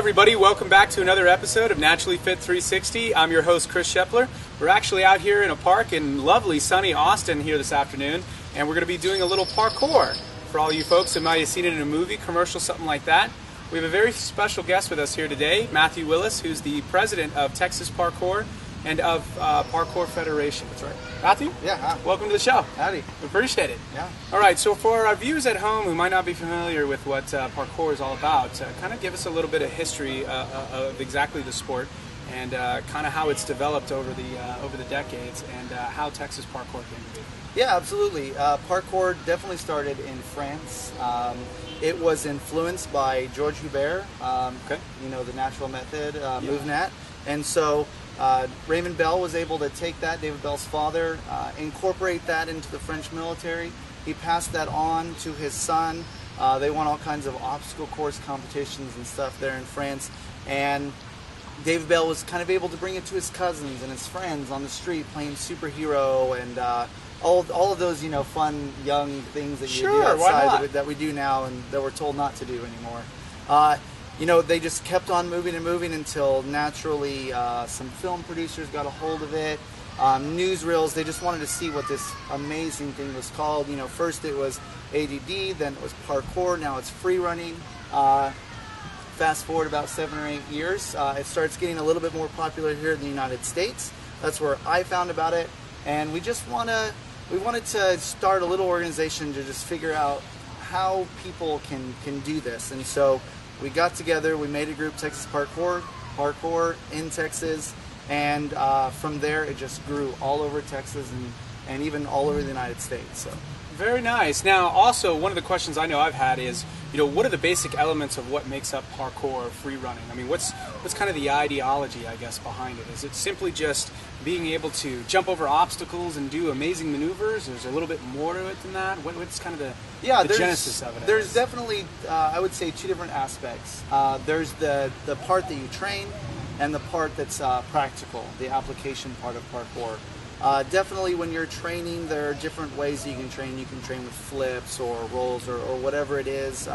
everybody, welcome back to another episode of Naturally Fit 360. I'm your host, Chris Shepler. We're actually out here in a park in lovely sunny Austin here this afternoon, and we're going to be doing a little parkour. For all you folks who might have seen it in a movie, commercial, something like that, we have a very special guest with us here today, Matthew Willis, who's the president of Texas Parkour and of Parkour Federation. That's right. Matthew? Yeah. Hi. Welcome to the show. Howdy. We appreciate it. Yeah. All right, so for our viewers at home who might not be familiar with what parkour is all about, kind of give us a little bit of history of exactly the sport and kind of how it's developed over the decades and how Texas Parkour came to be. Yeah, absolutely. Parkour definitely started in France. It was influenced by George Hubert, you know, the natural method, MoveNat. And so Raymond Bell was able to take that, David Bell's father, incorporate that into the French military. He passed that on to his son. They won all kinds of obstacle course competitions and stuff there in France. And David Bell was kind of able to bring it to his cousins and his friends on the street playing superhero and all of those, you know, fun young things that you do outside that we do now and that we're told not to do anymore. You know, they just kept on moving and moving until naturally some film producers got a hold of it. Newsreels, they just wanted to see what this amazing thing was called. You know, first it was ADD, then it was parkour, now it's free running. Fast forward about 7 or 8 years, it starts getting a little bit more popular here in the United States. That's where I found about it, and we wanted to start a little organization to just figure out how people can do this. And so we got together, we made a group, Texas Parkour in Texas, and from there it just grew all over Texas and even all over the United States. So. Very nice. Now, also, one of the questions I know I've had is, you know, what are the basic elements of what makes up parkour or free running? I mean, what's kind of the ideology, I guess, behind it? Is it simply just being able to jump over obstacles and do amazing maneuvers? Or is there a little bit more to it than that? What's kind of the genesis of it? There's definitely, I would say, two different aspects. There's the part that you train and the part that's practical, the application part of parkour. Definitely when you're training, there are different ways that you can train. You can train with flips or rolls or whatever it is.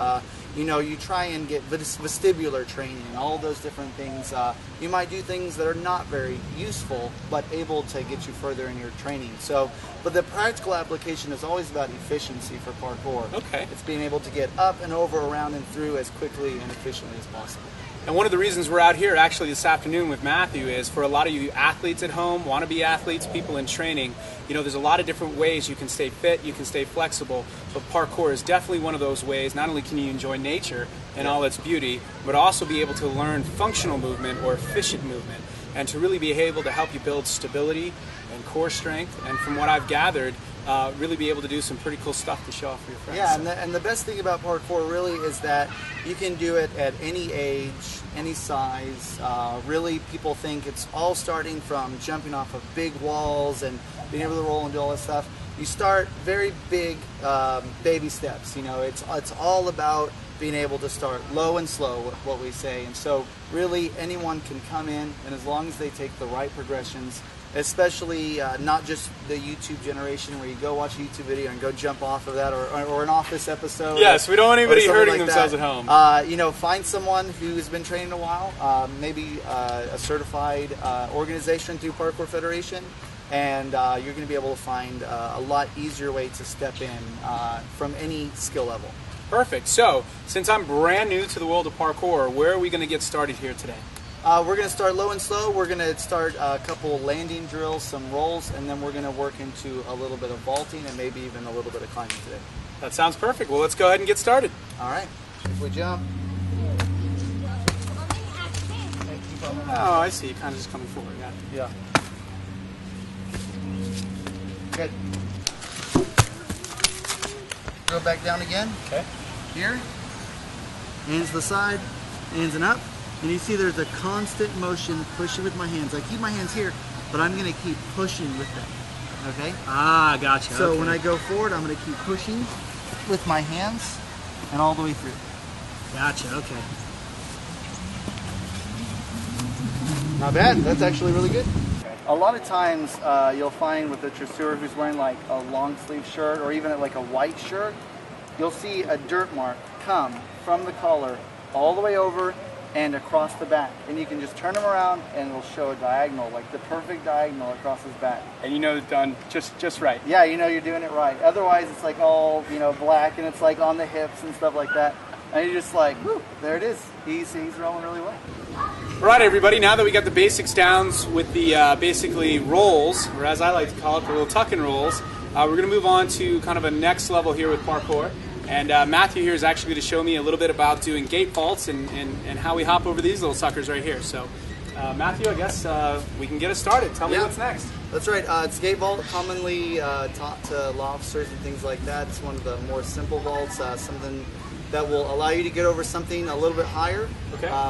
You know, you try and get vestibular training and all those different things. You might do things that are not very useful, but able to get you further in your training. So, but the practical application is always about efficiency for parkour. Okay. It's being able to get up and over, around and through as quickly and efficiently as possible. And one of the reasons we're out here actually this afternoon with Matthew is for a lot of you athletes at home, wannabe athletes, people in training, you know, there's a lot of different ways you can stay fit, you can stay flexible, but parkour is definitely one of those ways. Not only can you enjoy nature and all its beauty, but also be able to learn functional movement or efficient movement and to really be able to help you build stability and core strength. And from what I've gathered, really be able to do some pretty cool stuff to show off for your friends. Yeah, and the best thing about parkour really is that you can do it at any age, any size. Really, people think it's all starting from jumping off of big walls and being able to roll and do all this stuff. You start very big baby steps. You know, it's all about being able to start low and slow, what we say. And so really anyone can come in, and as long as they take the right progressions, especially not just the YouTube generation where you go watch a YouTube video and go jump off of that, or an Office episode. Yes, we don't want anybody hurting themselves at home. You know, find someone who's been training a while, maybe a certified organization through Parkour Federation, and you're going to be able to find a lot easier way to step in from any skill level. Perfect. So, since I'm brand new to the world of parkour, where are we going to get started here today? We're going to start low and slow. We're going to start a couple landing drills, some rolls, and then we're going to work into a little bit of vaulting and maybe even a little bit of climbing today. That sounds perfect. Well, let's go ahead and get started. All right. If we jump. Oh, I see. Kind of just coming forward. Yeah. Good. Go back down again. Okay. Here. Hands to the side. Hands and up. And you see there's a constant motion pushing with my hands. I keep my hands here, but I'm going to keep pushing with them. Okay? Ah, gotcha. So okay. when I go forward, I'm going to keep pushing with my hands and all the way through. Gotcha, okay. Not bad. That's actually really good. A lot of times you'll find with a tresseur who's wearing like a long sleeve shirt or even like a white shirt, you'll see a dirt mark come from the collar all the way over and across the back. And you can just turn him around and it'll show a diagonal, like the perfect diagonal across his back. And you know, done just right. Yeah, you know you're doing it right. Otherwise, it's like all, you know, black and it's like on the hips and stuff like that. And you're just like, whoo, there it is. He's rolling really well. All right, everybody, now that we got the basics down with the basically rolls, or as I like to call it, the little tuck-in rolls, we're going to move on to kind of a next level here with parkour. And Matthew here is actually going to show me a little bit about doing gate vaults and how we hop over these little suckers right here. So, Matthew, I guess we can get us started. Tell me what's next. That's right. It's gate vault, commonly taught to law officers and things like that. It's one of the more simple vaults, something that will allow you to get over something a little bit higher,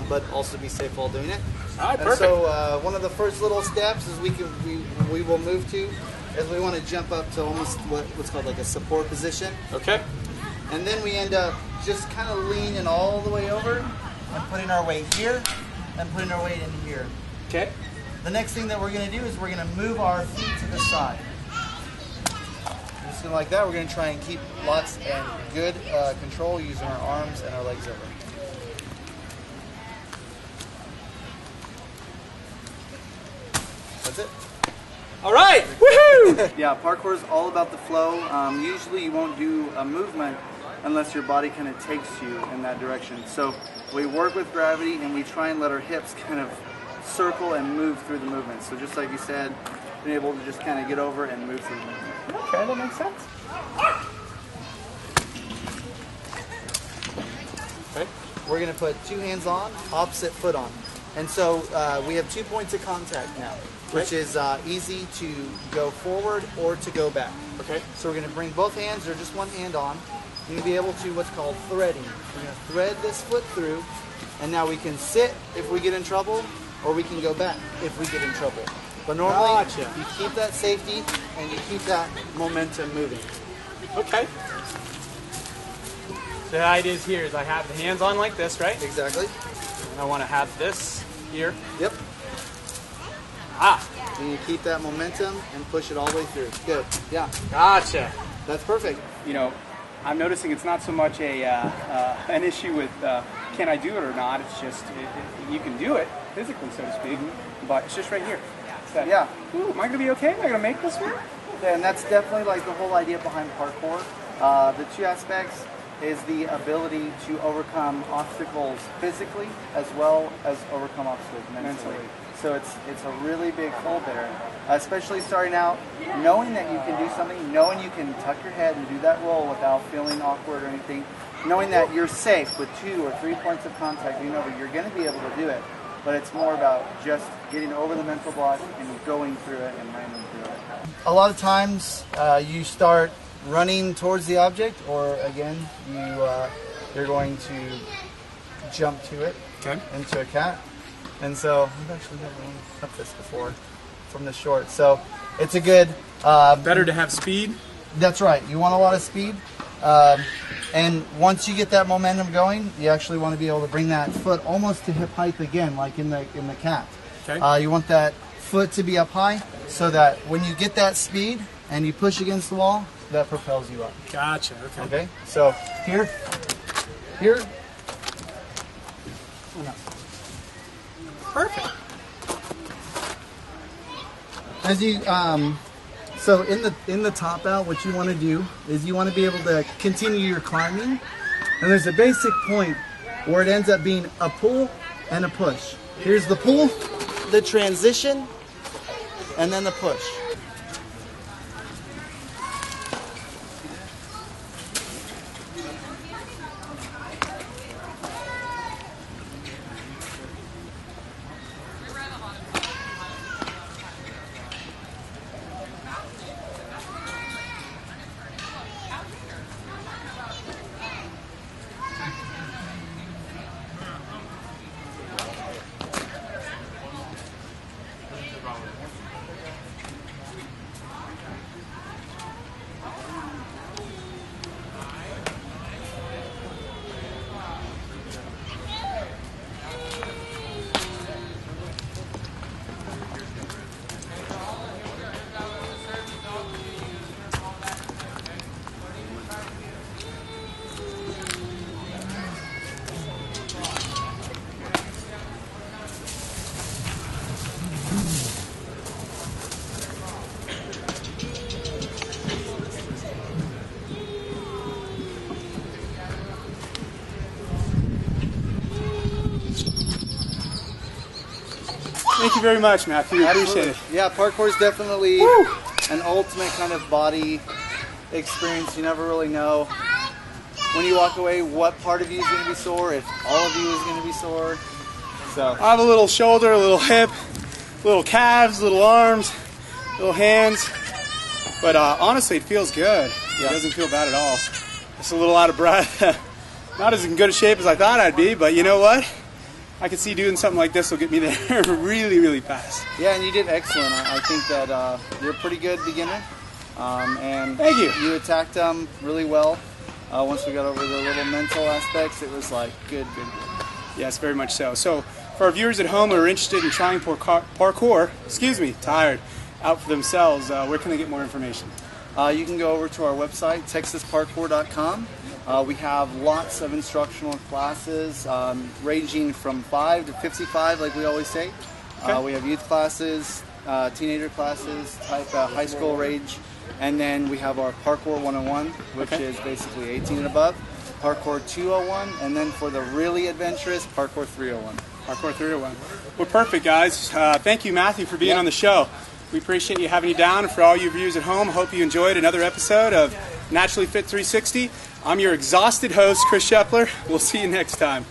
but also be safe while doing it. All right, perfect. So one of the first little steps is we will move to is we want to jump up to almost what's called like a support position. Okay. And then we end up just kind of leaning all the way over and putting our weight here and putting our weight in here. Okay. The next thing that we're going to do is we're going to move our feet to the side. Just like that, we're going to try and keep lots and good control using our arms and our legs over. That's it. All right, woohoo! Yeah, parkour is all about the flow. Usually you won't do a movement unless your body kind of takes you in that direction. So we work with gravity and we try and let our hips kind of circle and move through the movement. So just like you said, being able to just kind of get over and move through the movement. Okay, that makes sense. Okay. We're going to put two hands on, opposite foot on. And so we have 2 points of contact now, which is easy to go forward or to go back. Okay. So we're going to bring both hands or just one hand on. You're going to be able to what's called threading. We're going to thread this foot through, and now we can sit if we get in trouble, or we can go back if we get in trouble. But normally, you keep that safety and you keep that momentum moving. Okay. So the idea is here is I have the hands on like this, right? Exactly. And I want to have this here. Yep. Ah. And you keep that momentum and push it all the way through. Good. Yeah. Gotcha. That's perfect. You know, I'm noticing it's not so much an issue with can I do it or not. It's just you can do it physically, so to speak, but it's just right here. That, yeah. Ooh, am I going to be okay? Am I going to make this work? Yeah, and that's definitely like the whole idea behind parkour. The two aspects is the ability to overcome obstacles physically as well as overcome obstacles mentally. So it's a really big goal there, especially starting out, knowing that you can do something, knowing you can tuck your head and do that roll without feeling awkward or anything, knowing that you're safe with 2 or 3 points of contact, you know that you're going to be able to do it. But it's more about just getting over the mental block and going through it and landing through it. A lot of times you start running towards the object, or again, you're going to jump to it into a cat. And so I've actually never run up this before from this short. So it's a good... better to have speed? That's right. You want a lot of speed. And once you get that momentum going, you actually want to be able to bring that foot almost to hip height again, like in the cat. Okay. You want that foot to be up high so that when you get that speed and you push against the wall, that propels you up. Gotcha. Okay. Okay. So here. Perfect. As you so in the top out, what you want to do is you want to be able to continue your climbing, and there's a basic point where it ends up being a pull and a push. Here's the pull, the transition, and then the push. you very much, Matthew. Appreciate it. Yeah, parkour is definitely an ultimate kind of body experience. You never really know when you walk away what part of you is going to be sore, if all of you is going to be sore. So I have a little shoulder, a little hip, little calves, little arms, little hands. But honestly, it feels good. It doesn't feel bad at all. Just a little out of breath. Not as in good a shape as I thought I'd be, but you know what? I can see doing something like this will get me there really, really fast. Yeah, and you did excellent. I think that you're a pretty good beginner. And thank you. You attacked them really well. Once we got over the little mental aspects, it was like good. Yes, very much so. So for our viewers at home who are interested in trying parkour, out for themselves, where can they get more information? You can go over to our website, texasparkour.com. We have lots of instructional classes ranging from 5 to 55, like we always say. Okay. We have youth classes, teenager classes, type high school range, and then we have our Parkour 101, which is basically 18 and above, Parkour 201, and then for the really adventurous, Parkour 301. Parkour 301. Well, perfect, guys. Thank you, Matthew, for being on the show. We appreciate you having you down. And for all you viewers at home, hope you enjoyed another episode of Naturally Fit 360. I'm your exhausted host, Chris Shepler. We'll see you next time.